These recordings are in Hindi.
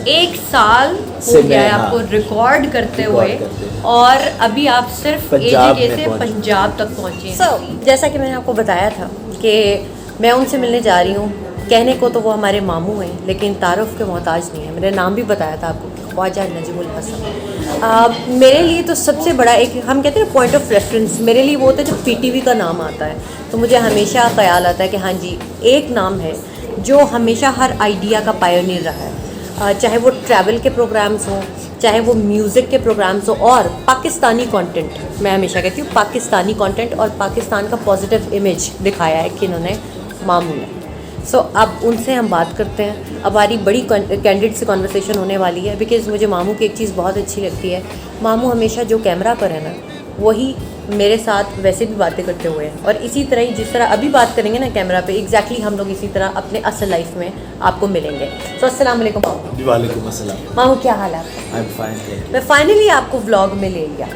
1 साल हो से गया है मैं, आपको हाँ, रिकॉर्ड करते रिकॉर्ड हुए करते हुए। और अभी आप सिर्फ पंजाब AJK में से पहुंचे। पंजाब तक पहुँचे हैं। जैसा कि मैंने आपको बताया था कि मैं उनसे मिलने जा रही हूँ। कहने को तो वो हमारे मामू हैं, लेकिन तारुफ के मोहताज नहीं है। मैंने नाम भी बताया था आपको, ख्वाजा नजीमुल हसन। मेरे लिए तो सबसे बड़ा एक, हम कहते हैं पॉइंट ऑफ रेफरेंस, मेरे लिए वो होता है जब PTV का नाम आता है तो मुझे हमेशा ख्याल आता है कि हाँ जी, एक नाम है जो हमेशा हर आइडिया का पायोनियर रहा है, चाहे वो ट्रैवल के प्रोग्राम्स हों, चाहे वो म्यूज़िक के प्रोग्राम्स हो, और पाकिस्तानी कंटेंट। मैं हमेशा कहती हूँ पाकिस्तानी कंटेंट और पाकिस्तान का पॉजिटिव इमेज दिखाया है कि इन्होंने, मामू ने। सो अब उनसे हम बात करते हैं। अब हमारी बड़ी कैंडिड से कॉन्वर्सेशन होने वाली है, बिकॉज़ मुझे मामू की एक चीज़ बहुत अच्छी लगती है। मामू हमेशा जो कैमरा पर है ना, वही मेरे साथ वैसे भी बातें करते हुए हैं, और इसी तरह ही जिस तरह अभी बात करेंगे ना कैमरा पे, एग्जैक्टली हम लोग इसी तरह अपने असल लाइफ में आपको मिलेंगे। सो अस्सलाम वालेकुम मामू। वालेकुम अस्सलाम। मामू क्या हाल है? I am fine. मैं फाइनली आपको व्लॉग में ले लिया,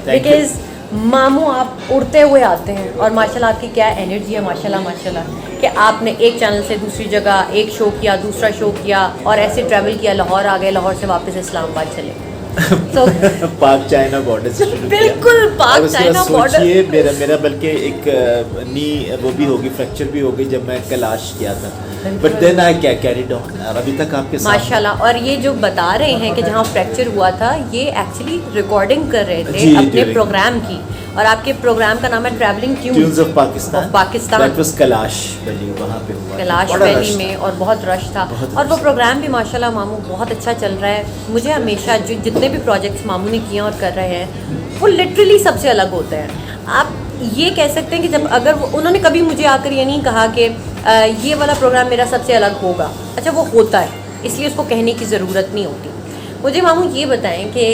बिकॉज़ मामू आप उड़ते हुए आते हैं और माशाल्लाह आपकी क्या एनर्जी है, माशाल्लाह माशाल्लाह, कि आपने एक चैनल से दूसरी जगह एक शो किया, दूसरा शो किया, और ऐसे ट्रैवल किया, लाहौर आ गए, लाहौर से वापस इस्लामाबाद चले। तो पाक चाइना बॉर्डर से शुरू किया। बिल्कुल पाक चाइना बॉर्डर। सोचिए मेरा बल्कि एक नी वो भी होगी, फ्रैक्चर भी हो गई जब मैं कैलाश गया था, but then I carried on, और अभी तक आपके साथ माशाल्लाह। और ये जो बता रहे हैं कि जहाँ फ्रैक्चर हुआ था, ये एक्चुअली रिकॉर्डिंग कर रहे थे अपने प्रोग्राम की, और आपके प्रोग्राम का नाम है travelling tunes of Pakistan. That was Kailash valley, वहाँ पे हुआ कैलाश वैली में, और बहुत रश था। और वो प्रोग्राम भी माशाल्लाह मामू बहुत अच्छा चल रहा है। मुझे हमेशा जो जितने भी प्रोजेक्ट्स मामू ने किए और कर रहे हैं, वो लिटरली सबसे अलग होते हैं। आप ये कह सकते हैं कि जब अगर उन्होंने कभी मुझे आकर ये नहीं कहा कि ये वाला प्रोग्राम मेरा सबसे अलग होगा, अच्छा वो होता है, इसलिए उसको कहने की ज़रूरत नहीं होती। मुझे मामू ये बताएं कि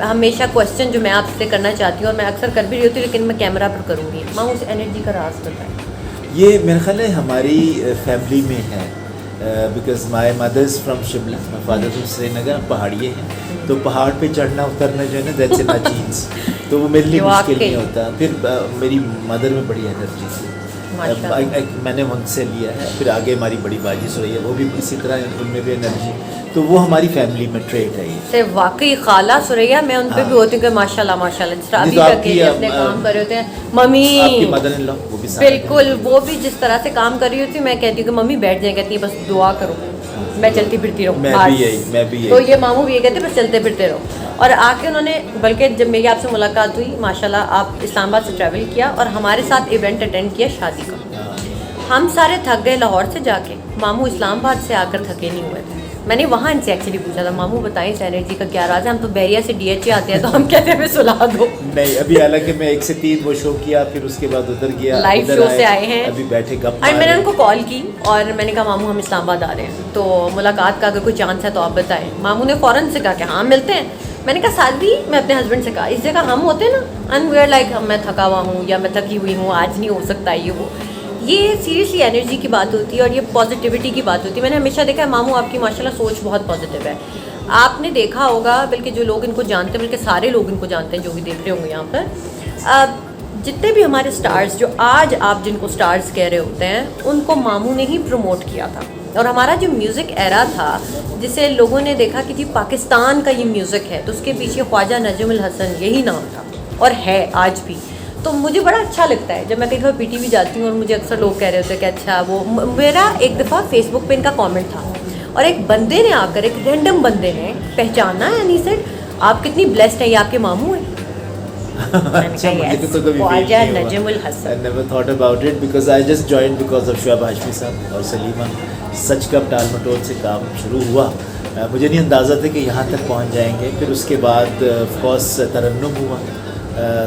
हमेशा क्वेश्चन जो मैं आपसे करना चाहती हूँ, और मैं अक्सर कर भी रही होती हूँ, लेकिन मैं कैमरा पर करूँगी, मामू उस एनर्जी का राज बताएं। ये मेरे ख्याल है हमारी फैमिली में है, because my mother is from Shimla, my father from Srinagar, पहाड़िए हैं, तो पहाड़ पे चढ़ना उतरना जो है ना, दैट्स इन आवर जीन्स, तो वो मेरे लिए मुश्किल नहीं होता। फिर मेरी मदर में बड़ी एनर्जी थी, मैंने उनसे लिया है, फिर आगे हमारी बड़ी बाजी सुरैया है, वो भी इसी तरह, उनमें भी एनर्जी, तो वो हमारी फैमिली में ट्रेड है ये। वाकई खाला सुरैया, मैं उन पे भी होती हूँ कि माशाल्लाह माशाल्लाह, जिस तरह अभी अकेले अपने काम कर रहे होते हैं, मम्मी आपकी मदर इन लॉ वो भी बिल्कुल, वो भी जिस तरह से काम कर रही होती है, मैं कहती हूँ कि मम्मी बैठ जाए, कहती है बस दुआ करो, मैं चलती फिरती रहूँ। मैं भी यही। तो ये मामू भी ये कहते बस चलते फिरते रहो। और आके उन्होंने, बल्कि जब मेरी आपसे मुलाकात हुई, माशाल्लाह आप इस्लामाबाद से ट्रैवल किया और हमारे साथ इवेंट अटेंड किया शादी का। हम सारे थक गए लाहौर से जाके, मामू इस्लामाबाद से आकर थके नहीं हुए थे। मैंने वहाँ इनसे एक्चुअली पूछा था, मामू बताएं इस एनर्जी का क्या राज है, हम तो बैरिया से DHA आते हैं, तो हम कहते हैं सुला दो। नहीं, अभी हालांकि मैं 1 से 3 वो शो किया, फिर उसके बाद उधर गया, लाइव शो से आए हैं, अभी बैठे गप। और मैंने उनको कॉल की और मैंने कहा मामू हम इस्लामाबाद आ रहे हैं, तो मुलाकात का अगर कोई चांस है तो आप बताएं। मामू ने फ़ौरन से कहा कि हाँ मिलते हैं। मैंने कहा शादी, मैं अपने हस्बैंड से कहा इस जगह हम होते हैं ना, एंड वी आर लाइक मैं थका हुआ हूँ या मैं थकी हुई हूँ, आज नहीं हो सकता ये सीरियसली एनर्जी की बात होती है और ये पॉजिटिविटी की बात होती है। मैंने हमेशा देखा है मामू आपकी माशाल्लाह सोच बहुत पॉजिटिव है। आपने देखा होगा, बल्कि जो लोग इनको जानते हैं, बल्कि सारे लोग इनको जानते हैं जो भी देख रहे होंगे यहाँ पर, जितने भी हमारे स्टार्स जो आज आप जिनको स्टार्स कह रहे होते हैं, उनको मामू ने ही प्रमोट किया था। और हमारा जो म्यूज़िक एरा था, जिसे लोगों ने देखा कि जी पाकिस्तान का ये म्यूज़िक है, तो उसके पीछे ख्वाजा नजीमुल हसन यही नाम था और है आज भी। तो मुझे बड़ा अच्छा लगता है जब मैं कहीं PTV जाती हूँ और मुझे अक्सर लोग कह रहे होते हैं कि अच्छा वो, मेरा एक दफ़ा फेसबुक पे इनका कमेंट था और एक बंदे ने आकर, एक रैंडम बंदे ने पहचाना एंड ही सेड आप कितनी ब्लेस्ड हैं, ये आपके मामू हैं। अच्छा, मुझे तो कभी Khwaja नजीमुल Hasan. I never thought about it because I just joined because of Shoaib Hashmi साहब और सलीमा। सच कब टाल मटोल से काम शुरू हुआ, मुझे नहीं अंदाज़ा था कि यहाँ तक पहुँच जाएंगे। फिर उसके बाद ऑफ कोर्स तरन्नुम हुआ,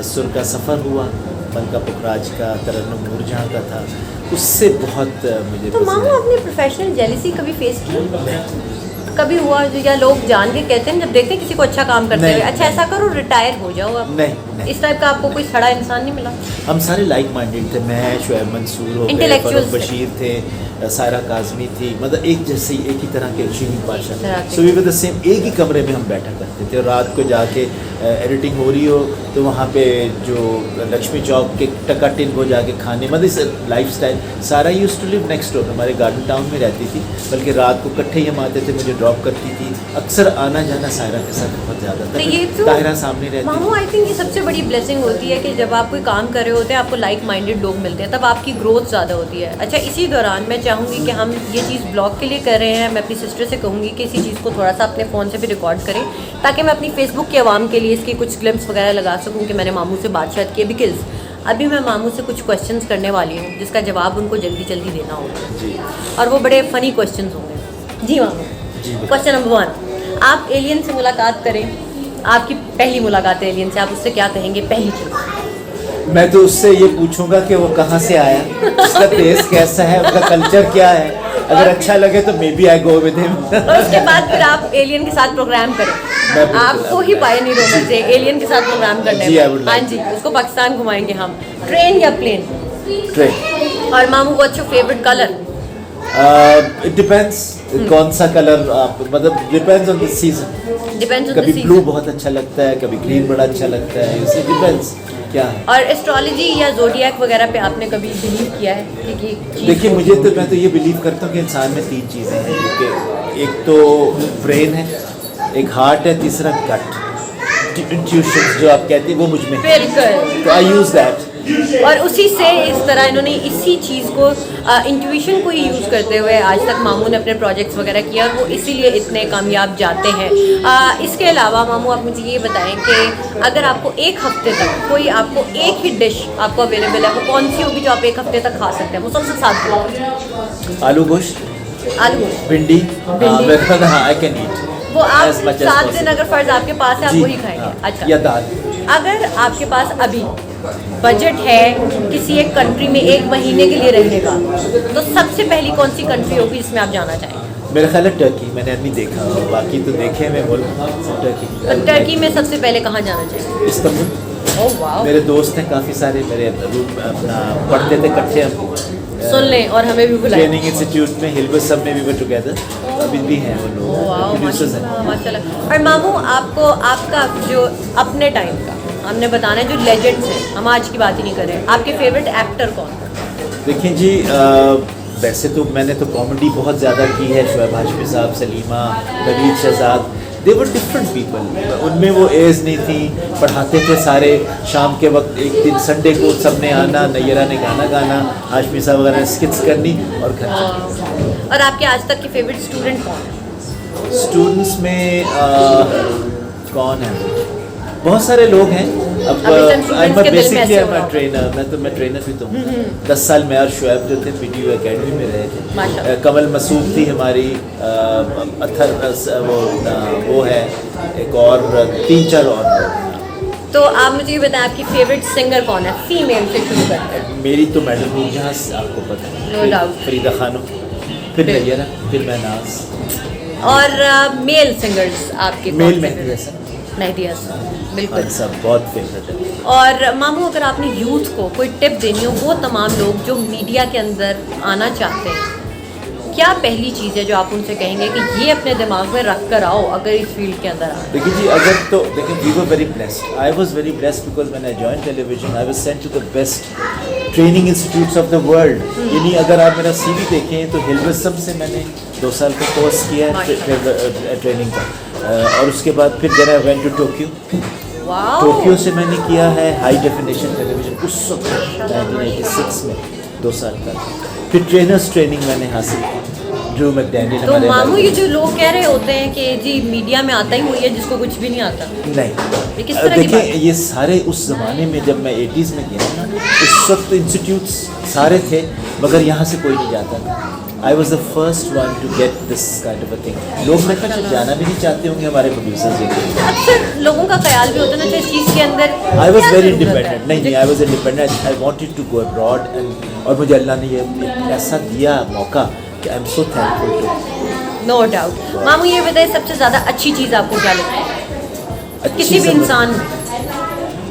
सुर का सफ़र हुआ, मलका पुखराज का, तरन्नुम नूरजहाँ का था, उससे बहुत मुझे। तो मामू अपनी प्रोफेशनल जेलसी कभी फेस की? कभी हुआ या लोग जान के कहते हैं जब देखते हैं किसी को अच्छा काम करते हुए, अच्छा ऐसा करो रिटायर हो जाओ अब? नहीं, इस टाइप का आपको कोई सड़ा इंसान नहीं मिला? हम सारे लाइक माइंडेड थे, मैं शुएब मंसूर हो गए, फरूख बशीर थे, सायरा काज़मी थी, मतलब एक जैसे ही, एक ही तरह के Shireen Pasha. Exactly. So we were the same, एक ही कमरे में हम बैठा करते थे और रात को जाके एडिटिंग हो रही हो तो वहाँ पे जो लक्ष्मी चौक के टका टिन को जाके खाने, मतलब इस life style. Sara use to live next door, हमारे गार्डन टाउन में रहती थी, बल्कि रात को इकट्ठे ही हम आते थे, मुझे ड्रॉप करती थी। अक्सर आना जाना सायरा के साथ बहुत ज़्यादा था। तो ये तो ताहिरा सामने रहती मामू, आई थिंक ये सबसे बड़ी ब्लेसिंग होती है कि जब आप कोई काम कर रहे होते हैं, आपको लाइक माइंडेड लोग मिलते हैं, तब आपकी ग्रोथ ज़्यादा होती है। अच्छा, इसी दौरान मैं चाहूँगी कि हम ये चीज़ ब्लॉग के लिए कर रहे हैं, मैं अपनी सिस्टर से कहूँगी कि इसी चीज़ को थोड़ा सा अपने फ़ोन से भी रिकॉर्ड करें, ताकि मैं अपनी फेसबुक के अवाम के लिए इसकी कुछ ग्लिम्स वगैरह लगा सकूँ कि मैंने मामू से बातचीत की। बिकॉज अभी मैं मामू से कुछ क्वेश्चंस करने वाली हूँ जिसका जवाब उनको जल्दी जल्दी देना होगा जी। और वो बड़े फ़नी क्वेश्चंस होंगे। जी मामू, जी क्वेश्चन नंबर 1, आप एलियन से मुलाकात करें, आपकी पहली मुलाकात है एलियन से, आप उससे क्या कहेंगे? पहली चीज़ मैं तो उससे ये पूछूंगा कि वो कहाँ से आया, उसका टेस्ट कैसा है, उसका कल्चर क्या है। अगर अच्छा लगे तो maybe I go with him. और उसके बाद फिर आप एलियन के साथ प्रोग्राम करें। बिल्कुल, आपको ही पायनियर होना चाहिए एलियन के साथ प्रोग्राम करने जी, I में। would हाँ like जी, उसको पाकिस्तान घुमाएंगे हम। ट्रेन या प्लेन? ट्रेन। और मामू, what's your favourite colour? It depends कौन सा कलर आप, मतलब depends on the season. Depends on the कभी ब्लू सीजन। बहुत अच्छा लगता है, कभी ग्रीन बड़ा अच्छा लगता है, इसे डिपेंड्स क्या है। और एस्ट्रोलॉजी या ज़ोडिएक वगैरह पे आपने कभी बिलीव किया है? क्योंकि देखिए, मुझे तो, मैं तो ये बिलीव करता हूँ कि इंसान में 3 चीज़ें हैं, क्योंकि एक तो ब्रेन है, एक हार्ट है, तीसरा गट इंट्यूशन जो आप कहते हैं, वो मुझ में है। बिल्कुल। तो आई यूज़ दैट। और उसी से इस तरह इन्होंने इसी चीज़ को इंट्यूशन को ही यूज़ करते हुए आज तक मामू ने अपने प्रोजेक्ट्स वगैरह किया और वो इसीलिए इतने कामयाब जाते हैं। इसके अलावा मामू, आप मुझे ये बताएं कि अगर आपको एक हफ्ते तक कोई, आपको एक ही डिश आपको अवेलेबल है, वो कौन सी होगी जो आप एक हफ्ते तक खा सकते हैं? वो सबसे साथ आलू गोश्त, आलू गोश्त, भिंडी, भिंडी। हाँ, आई कैन ईट। वो आप As much as 7 दिन possible. अगर फ़र्ज आपके पास है, आप जी, वही खाएंगे? हाँ, अच्छा। या दाल। अगर आपके पास अभी बजट है किसी एक कंट्री में 1 महीने के लिए रहने का, तो सबसे पहली कौन सी कंट्री होगी जिसमें आप जाना चाहेंगे? मेरा ख्याल है टर्की, मैंने अभी देखा, बाकी तो देखे मैं मुल्क, टर्की। और टर्की में सबसे पहले कहाँ जाना चाहिए? इस्तांबुल। ओह वाह, मेरे दोस्त हैं काफ़ी सारे, मेरे रूम अपना पढ़ते थे इकट्ठे हम। सुन लें और हमें भी बुलाएं। ट्रेनिंग इंस्टीट्यूट में हिलबस सब में भी वर टुगेदर, अभी भी हैं वो लोग, वाह, प्रोड्यूसर्स हैं। माशाल्लाह माशाल्लाह। और मामू, आपको आपका जो अपने टाइम का हमने बताना है, जो लेजेंड्स हैं, हम आज की बात ही नहीं कर रहे हैं, आपके फेवरेट एक्टर कौन? देखिए जी, वैसे तो मैंने तो कॉमेडी बहुत ज़्यादा की है, शोएब हाशमी साहब, सलीमा, नवीद शहजाद, दे वर डिफरेंट पीपल। उनमें वो एज नहीं थी, पढ़ाते थे सारे, शाम के वक्त एक दिन संडे को सब ने आना, नैयरा ने गाना गाना, हाशमी साहब वगैरह स्किट्स करनी और घर चले। और आपके आज तक के फेवरेट स्टूडेंट कौन है? स्टूडेंट्स में कौन है? बहुत सारे लोग हैं। अब अभी सब students के दिल में ऐसे हो रहा ट्रेनर, मैं ट्रेनर भी तो हूँ। 10 साल मैं और शुएब जो थे PTU एकेडमी में रहे थे। माशाल्लाह। कमल मसूद थी हमारी, अथर वो है एक, और 3-4 और। तो आप मुझे ये बताएं, आपकी फेवरेट सिंगर कौन है? फीमेल से शुरू करते हैं। मेरी तो मैडम नूरजहां, आपको पता है, No doubt. फरीदा खानम, फिर फिर- नैयरा, फिर महनाज, और मेल सिंगर्स आपके मेल कौन से? मेहदी हसन, मेहदी हसन, बिल्कुल। सब बहुत फेवरेट है। और मामू, अगर आपने यूथ को कोई टिप देनी हो, वो तमाम लोग जो मीडिया के अंदर आना चाहते हैं, क्या पहली चीज़ है जो आप उनसे कहेंगे कि ये अपने दिमाग में रख कर आओ अगर इस फील्ड के अंदर आए? देखिए जी, अगर तो देखिए, we were very blessed, I was very blessed because when I join television I was sent to the best training institutes of the world. यानी अगर आप मेरा CV देखें तो हिलवेसम से मैंने 2 साल का कोर्स किया है ट्रेनिंग का, और उसके बाद फिर then I went to Tokyo. Wow, Tokyo से मैंने किया है हाई डेफिनेशन टेलीविजन उस वक्त 1986 में 2 साल का। फिर ट्रेनर्स ट्रेनिंग मैंने हासिल की, ड्रू मैकडैनियल तो हमारे मामू, हमारे- ये जो लोग कह रहे होते हैं कि जी मीडिया में आता ही वही है जिसको कुछ भी नहीं आता, ये नहीं, किस तरह की बात देखिए, ये सारे उस ज़माने में जब मैं 80s में गया ना, उस वक्त इंस्टीट्यूट्स सारे थे, मगर यहाँ से कोई नहीं जाता था। I was the first one to get this kind of a thing. लोग मेरे ख्याल से जाना भी नहीं चाहते होंगे हमारे प्रोड्यूसर्स ये। अक्सर लोगों का ख्याल भी होता है ना इस चीज़ के अंदर। आई वॉज क्या वेरी ज़रूरत है? इंडिपेंडेंट, नहीं, I was independent, I wanted to go abroad, and और मुझे अल्लाह ने ये एक ऐसा दिया मौका कि I am so thankful to. No doubt. मामू, ये बताइए, सबसे ज़्यादा अच्छी चीज़ आपको क्या लगती है किसी भी इंसान में?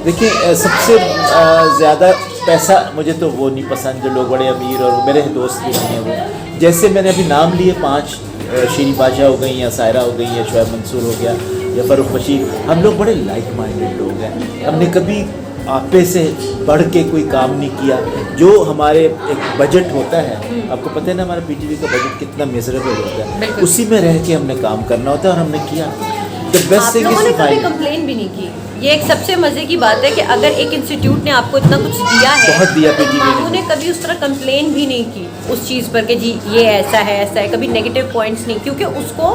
देखिए, सबसे ज़्यादा पैसा मुझे तो वो नहीं पसंद जो लोग बड़े अमीर, और मेरे दोस्त भी नहीं हैं वो, जैसे मैंने अभी नाम लिए 5 शीरी बाजा हो गई, या सायरा हो गई, या शोएब मंसूर हो गया, या फ़रूख बशीर, हम लोग बड़े लाइक माइंडेड लोग हैं। हमने कभी आपे से बढ़ के कोई काम नहीं किया। जो हमारे एक बजट होता है, आपको पता है ना हमारा पीटीवी का बजट कितना मिजरेबल होता है, उसी में रह के हमने काम करना होता है, और हमने किया। द बेस्ट आप थिंग लोगों ने इज कभी कंप्लेन भी नहीं की। ये एक सबसे मजे की बात है कि अगर एक इंस्टीट्यूट ने आपको इतना कुछ दिया है, बहुत दिया तो PTV ने। मामू ने कभी उस तरह कंप्लेन भी नहीं की उस चीज़ पर कि जी ये ऐसा है, कभी नेगेटिव पॉइंट्स नहीं, क्योंकि उसको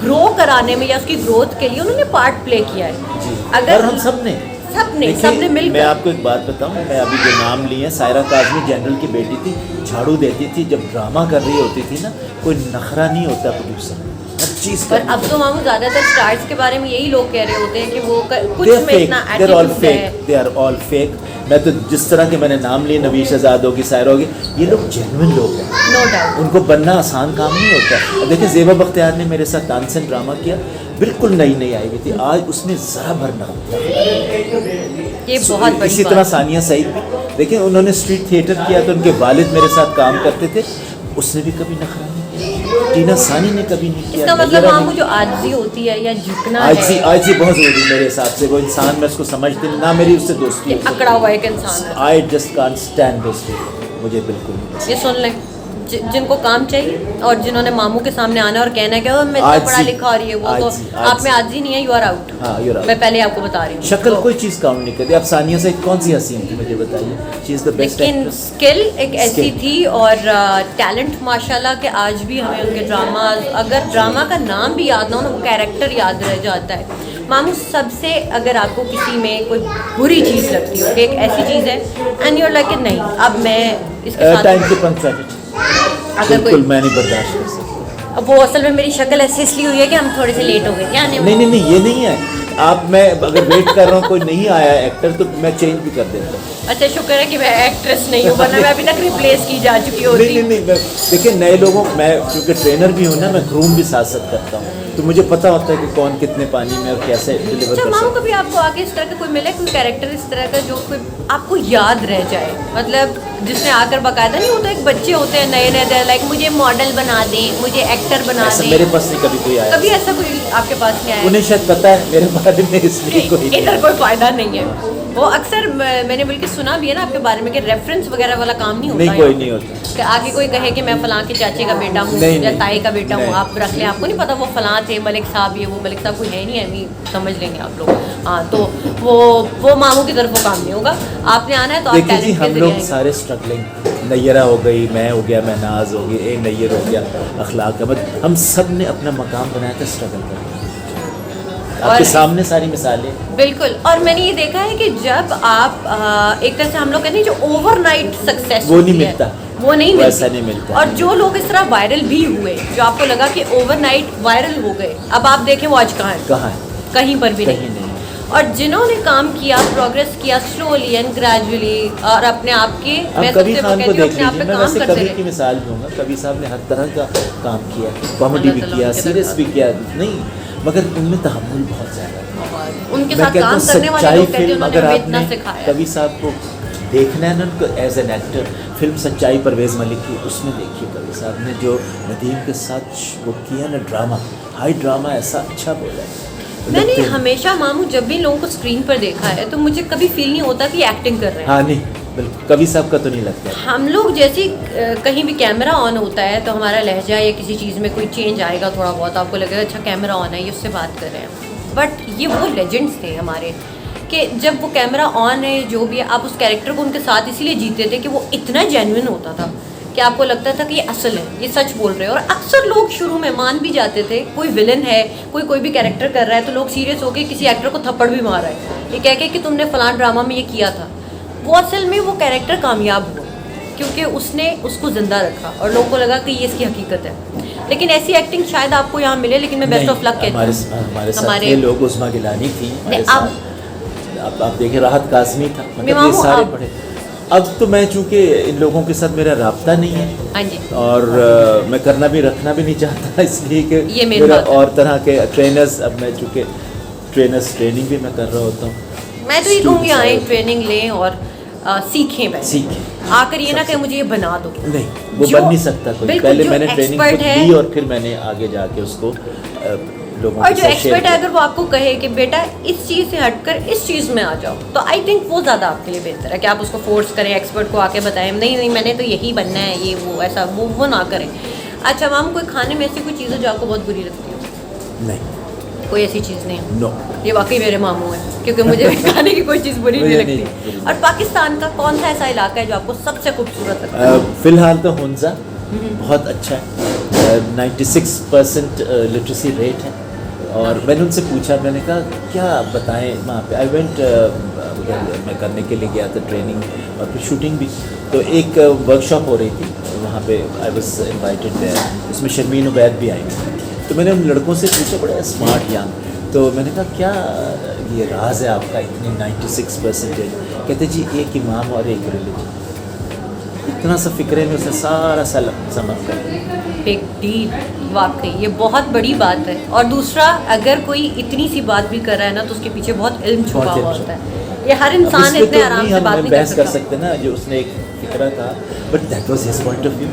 ग्रो कराने में या उसकी ग्रोथ के लिए उन्होंने पार्ट प्ले किया है। जी। अगर और हम सब ने सबने मैं मिलकर, आपको एक बात बताऊं, मैं अभी जो नाम लिए हैं, सायरा काज़मी जनरल की बेटी थी, झाड़ू देती थी, जब ड्रामा कर रही होती थी ना, कोई नखरा नहीं होता प्रोड्यूसर, हर चीज़ पर अब तो मामू ज़्यादातर स्टार्स के बारे में यही लोग कह रहे होते हैं कि वो कुछ में इतना एटीट्यूड है। They are all fake. मैं तो जिस तरह के मैंने नाम लिए, नवीश आज़ाद होगी, सायरा होगी, ये लोग जेन्युइन लोग हैं, नो डाउट। उनको बनना आसान काम नहीं होता। अब देखिए ज़ेबा बख्तियार ने मेरे साथ तानसेन ड्रामा किया, बिल्कुल नई आई हुई थी, आज उसमें ज़रा भर ये बहुत बड़ी इसी बात तरह है। सानिया सईद भी देखिए, उन्होंने स्ट्रीट थिएटर किया तो उनके वालिद मेरे साथ काम करते थे, उसने भी कभी नखरा नहीं किया। टीना सानी ने कभी नहीं किया। इसका मतलब मामू जो आजी होती है या झुकना आज है, ही बहुत ज़रूरी मेरे हिसाब से। वो इंसान, मैं उसको समझती नहीं, ना मेरी उससे दोस्ती ये अकड़ा हुआ एक इंसान है। I just can't stand this, मुझे बिल्कुल नहीं। ये सुन लें, जिनको काम चाहिए और जिन्होंने मामू के सामने आना और कहना है कि मैं इतना आजी, पढ़ा लिखा और ये वो, तो आजी, आप में आजी नहीं है, यू आर आउट। हाँ, you're out। मैं पहले आपको बता रही हूँ। शक्ल तो- कोई चीज़ काउंट नहीं करती। अब सानिया से कौन सी हसीन थी मुझे बताइए, शी इज़ द बेस्ट लेकिन एक्ट्रेस। स्किल एक ऐसी Skill। थी और टैलेंट माशाल्लाह के आज भी हमें उनके ड्रामा, अगर ड्रामा का नाम भी याद ना हो ना, वो कैरेक्टर याद रह जाता है। मामू, सबसे अगर आपको किसी में कोई बुरी चीज़ लगती हो कि एक ऐसी चीज़ है एंड यूर लाइक नहीं, अब मैं इसके साथ टाइम की पंक्चुअलिटी अगर बिल्कुल कोई, मैं नहीं बर्दाश्त कर सकता। अब वो असल में मेरी शक्ल ऐसी इसलिए हुई है कि हम थोड़े से लेट हो गए, क्या नहीं, ये नहीं है। आप, मैं अगर वेट कर रहा हूँ, कोई नहीं आया एक्टर, तो मैं चेंज भी कर देता हूँ। अच्छा, शुक्र है कि मैं एक्ट्रेस नहीं हूँ, वरना मैं अभी तक रिप्लेस की जा चुकी होती। नहीं, मैं देखिए नए लोगों, मैं क्योंकि ट्रेनर भी हूँ ना, मैं ग्रूम भी साथ साथ करता हूँ, तो मुझे पता होता है कि कौन कितने पानी में और कैसे डिलीवर अच्छा कर मामू, सकता कभी आपको आगे इस तरह का कोई मिले, कोई कैरेक्टर इस तरह का जो कोई आपको याद रह जाए, मतलब जिसने आकर बाकायदा, नहीं होता एक बच्चे होते हैं नए लाइक मुझे मॉडल बना दें, मुझे एक्टर बना ऐसा दें, मेरे पास नहीं कभी कोई आया। कभी ऐसा कोई आपके पास नहीं आया? उन्हें शायद पता है मेरे बारे में, इसलिए कोई नहीं इधर आया। कोई फायदा नहीं है। वो अक्सर मैंने बल्कि सुना भी है ना आपके बारे में कि रेफरेंस वगैरह वाला काम नहीं होता नहीं, है। कोई नहीं होता। कि आगे कोई कहे कि मैं फलां के चाचे का बेटा हूँ नहीं, या नहीं, ताई का बेटा हूँ, नहीं। आप रख लें, आपको नहीं पता वो फलां थे, मलिक साहब ये वो, मलिक साहब कोई है नहीं, अभी समझ लेंगे आप लोग। हाँ, तो वो मामू की तरफ वो काम नहीं होगा, आपने आना है तो आप देखिए जी, टैलेंट के हम जरिए लोग आएंगे। सारे स्ट्रगलिंग, नैयरा हो गई, मैं हो गया, महनाज हो गई, नैयर हो गया, अखलाक अहमद, हम सब ने अपना मकाम बनाया था स्ट्रगल करके। आपके सामने सारी मिसालें। बिल्कुल, और मैंने ये देखा है कि जब आप एक तरह से हम लोग कहते हैं जो ओवरनाइट सक्सेस वो नहीं मिलता, वो नहीं वैसा मिलती। नहीं मिलता। और जो लोग इस तरह वायरल भी हुए, जो आपको लगा कि ओवरनाइट वायरल हो गए, अब आप देखें वो आज कहाँ है? कहाँ है? कहीं पर भी कहीं नहीं। और जिन्होंने काम किया, प्रोग्रेस किया स्लोली एंड ग्रेजुअली, और अपने आप के, मैं कबीर सबसे खान को कहती हूँ देख अपने आप लीजिए, पे मैं काम वैसे करते कबीर की रहे। मिसाल दूंगा। कबीर साहब ने हर तरह का काम किया, कॉमेडी भी अल्लाह किया, ताला सीरियस उनके भी किया, नहीं, मगर उनमें तहम्मुल बहुत ज़्यादा था। उनके मैं साथ कहता काम हूँ करने वाले सच्चाई लोग कहते हैं फिल्म, उन्होंने अगर हमें इतना आपने सिखाया। कबीर साहब को देखना है ना, उनको एज एन एक्टर, फिल्म सच्चाई परवेज़ मलिक की, उसमें देखिए कबीर साहब ने जो नदीम के साथ वो किया ना ड्रामा, हाई ड्रामा, ऐसा अच्छा बोला है। मैंने हमेशा मामू जब भी लोगों को स्क्रीन पर देखा है तो मुझे कभी फील नहीं होता कि एक्टिंग कर रहे हैं। हाँ, नहीं, बिल्कुल कबीर साहब का तो नहीं लगता। हम लोग जैसे कहीं भी कैमरा ऑन होता है तो हमारा लहजा या किसी चीज़ में कोई चेंज आएगा, थोड़ा बहुत आपको लगेगा अच्छा कैमरा ऑन है, ये उससे बात कर रहे हैं। बट ये वो लेजेंड्स थे हमारे कि जब वो कैमरा ऑन है, जो भी है, आप उस कैरेक्टर को उनके साथ इसीलिए जीते थे कि वो इतना जेन्युइन होता था कि आपको लगता था कि ये असल है, ये सच बोल रहे हैं। और अक्सर लोग शुरू में मान भी जाते थे, कोई विलन है, कोई भी कैरेक्टर कर रहा है तो लोग सीरियस होकर किसी एक्टर को थप्पड़ भी मार रहा है, ये कह के कि तुमने फलां ड्रामा में ये किया था। वो असल में वो कैरेक्टर कामयाब हुआ क्योंकि उसने उसको ज़िंदा रखा और लोगों को लगा कि ये इसकी हकीकत है। लेकिन ऐसी एक्टिंग शायद आपको यहाँ मिले, लेकिन मैं बेस्ट ऑफ लक कहती हूँ। हमारे साथ ये लोग, उस्मा गिलानी थी हमारे साथ, आप देखिए राहत काज़मी था, मतलब ये सारे बड़े। अब तो मैं चूँकि इन लोगों के साथ मेरा राब्ता नहीं है, हाँ जी, और मैं करना भी रखना भी नहीं चाहता, इसलिए कि ये मेरी मेरा बात है। और तरह के ट्रेनर्स, अब मैं चूँकि ट्रेनिंग भी मैं कर रहा होता हूँ। मैं तो ये कहूँगी आए ट्रेनिंग लें और सीखें पहले, सीखें। आकर ये ना कि मुझे ये बना दो, नहीं, वो जो- बन नहीं सकता कोई। बिल्कुल, पहले जो मैंने ट्रेनिंग expert खुद है- ली और फिर मैंने आगे जाके उसको लोगों और के जो साथ एक्सपर्ट शेयर है किया। अगर वो आपको कहे कि बेटा इस चीज़ से हटकर इस चीज़ में आ जाओ, तो आई थिंक वो ज़्यादा आपके लिए बेहतर है कि आप उसको फोर्स करें, एक्सपर्ट को आके बताएं नहीं नहीं मैंने तो यही बनना है, ये वो ऐसा वो ना करें। अच्छा मैम, कोई खाने में ऐसी कोई चीज़ है जो आपको बहुत बुरी लगती है? नहीं, कोई ऐसी चीज़ नहीं है? नो। ये वाकई मेरे मामू है, क्योंकि मुझे भी खाने की कोई चीज़ बुरी नहीं मुझे लगती। नहीं। और पाकिस्तान का कौन सा ऐसा इलाका है जो आपको सबसे खूबसूरत लगता है? फ़िलहाल तो हुंजा बहुत अच्छा है, 96% लिटरेसी रेट है। और मैंने उनसे पूछा, मैंने कहा क्या बताएं वहाँ पे। आई वेंट मैं करने के लिए गया था ट्रेनिंग और फिर शूटिंग भी, तो एक वर्कशॉप हो रही थी वहाँ पे, आई वाज इनवाइटेड देयर, उसमें शर्मीन उबैद भी आई थी। तो मैंने उन लड़कों से पूछा, बड़े स्मार्ट यंग, तो मैंने कहा क्या ये राज है आपका इतनी 96%? कहते जी एक इमाम और एक रिलीजन। इतना सा फिक्रे में उसने सारा समझ कर। बिग डील, वाकई ये बहुत बड़ी बात है। और दूसरा, अगर कोई इतनी सी बात भी कर रहा है ना तो उसके पीछे बहुत इल्म छुपा बहुत हुआ इल्म होता है। ये हर अब इंसान इसमें इतने तो आराम नहीं से हम बात नहीं बहस कर सकता। सकते ना, जो उसने एक फिक्रा था, but that was his point of view.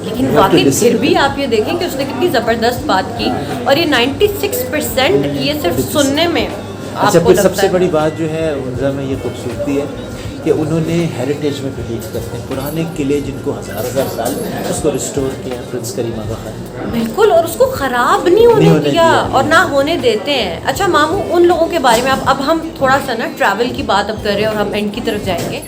लेकिन वाकई फिर भी आप ये देखें कि उसने कितनी ज़बरदस्त बात की, और ये 96% ये सिर्फ सुनने में अच्छा, आपको फिर लगता सबसे है। बड़ी बात जो है उनका में ये खूबसूरती है कि उन्होंने हेरिटेज में बिलीव करते हैं। पुराने किले जिनको हज़ार साल, उसको रिस्टोर किया प्रिंस करीमा का ख़ान। बिल्कुल, और उसको ख़राब नहीं होने दिया और ना होने देते हैं। अच्छा मामू, उन लोगों के बारे में अब हम थोड़ा सा ना ट्रैवल की बात अब कर रहे हैं और हम एंड की तरफ जाएंगे।